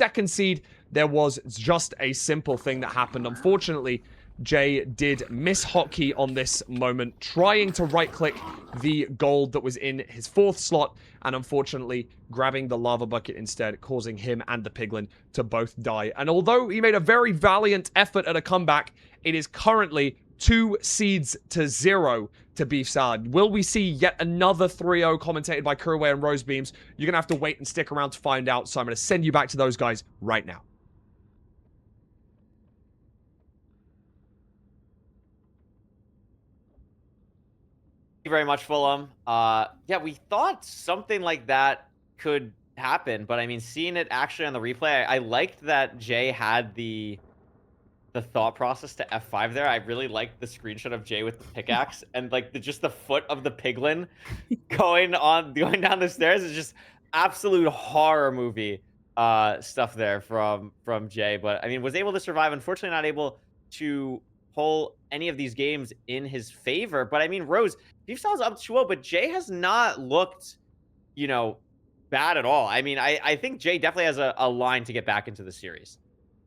second seed, there was just a simple thing that happened. Unfortunately, Jay did miss hotkey on this moment, trying to right-click the gold that was in his fourth slot, and unfortunately grabbing the lava bucket instead, causing him and the piglin to both die. And although he made a very valiant effort at a comeback, it is currently 2 seeds to 0 to Beef Salad. Will we see yet another 3-0 commentated by Kuraway and Rosebeams? You're going to have to wait and stick around to find out, so I'm going to send you back to those guys right now. Thank you very much, Fulham. Yeah, we thought something like that could happen, but I mean, seeing it actually on the replay, I liked that Jay had the thought process to F5 there. I really liked the screenshot of Jay with the pickaxe and like just the foot of the piglin going down the stairs is just absolute horror movie stuff there from Jay. But I mean, was able to survive. Unfortunately, not able to pull any of these games in his favor. But I mean, Rose, Beef Salad's up 2-0, but Jay has not looked, bad at all. I mean, I think Jay definitely has a line to get back into the series.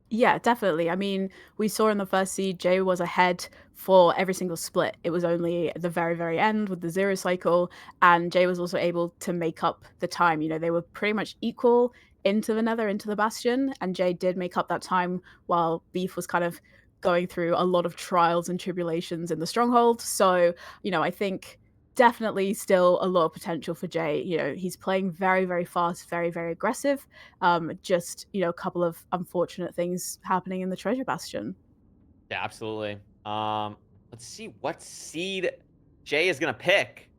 Yeah, definitely. I mean, we saw in the first seed, Jay was ahead for every single split. It was only at the very, very end with the 0 cycle, and Jay was also able to make up the time. They were pretty much equal into the Nether, into the Bastion, and Jay did make up that time while Beef was kind of going through a lot of trials and tribulations in the Stronghold. So, I think definitely still a lot of potential for Jay. He's playing very, very fast, very, very aggressive. Just, a couple of unfortunate things happening in the Treasure Bastion. Yeah, absolutely. Let's see what seed Jay is gonna pick.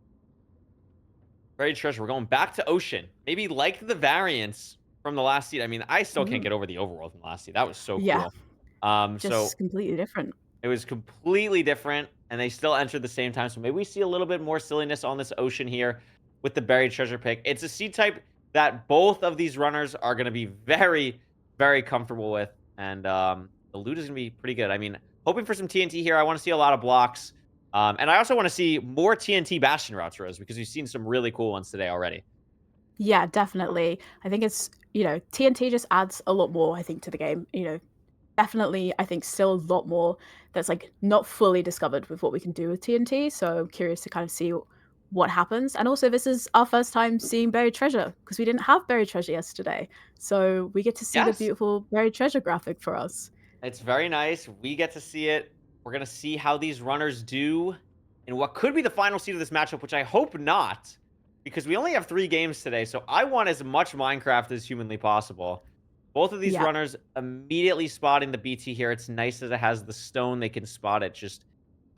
Buried treasure. We're going back to ocean. Maybe like the variants from the last seed. I mean, I still can't Mm. get over the overworld from the last seed. That was so Yeah, cool. So just completely different. it was completely different, and they still entered the same time. So maybe we see a little bit more silliness on this ocean here with the buried treasure pick. It's a seed type that both of these runners are going to be very, very comfortable with, and the loot is going to be pretty good. I mean, hoping for some TNT here. I want to see a lot of blocks, and I also want to see more TNT Bastion routes, Rose, because we've seen some really cool ones today already. Yeah, definitely. I think it's, TNT just adds a lot more, I think, to the game. Definitely, I think still a lot more that's like not fully discovered with what we can do with TNT. So I'm curious to kind of see what happens. And also, this is our first time seeing buried treasure because we didn't have buried treasure yesterday. So we get to see the Yes, beautiful buried treasure graphic for us. it's very nice. We get to see it. We're going to see how these runners do in what could be the final seed of this matchup, which I hope not, because we only have 3 games today. So I want as much Minecraft as humanly possible. Both of these Yeah. runners immediately spotting the BT here. It's nice that it has the stone. They can spot it just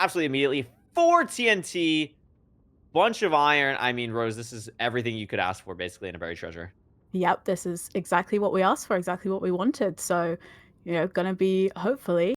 absolutely immediately. 4 TNT, bunch of iron. I mean, Rose, this is everything you could ask for basically in a buried treasure. Yep. This is exactly what we asked for, exactly what we wanted. So, gonna be hopefully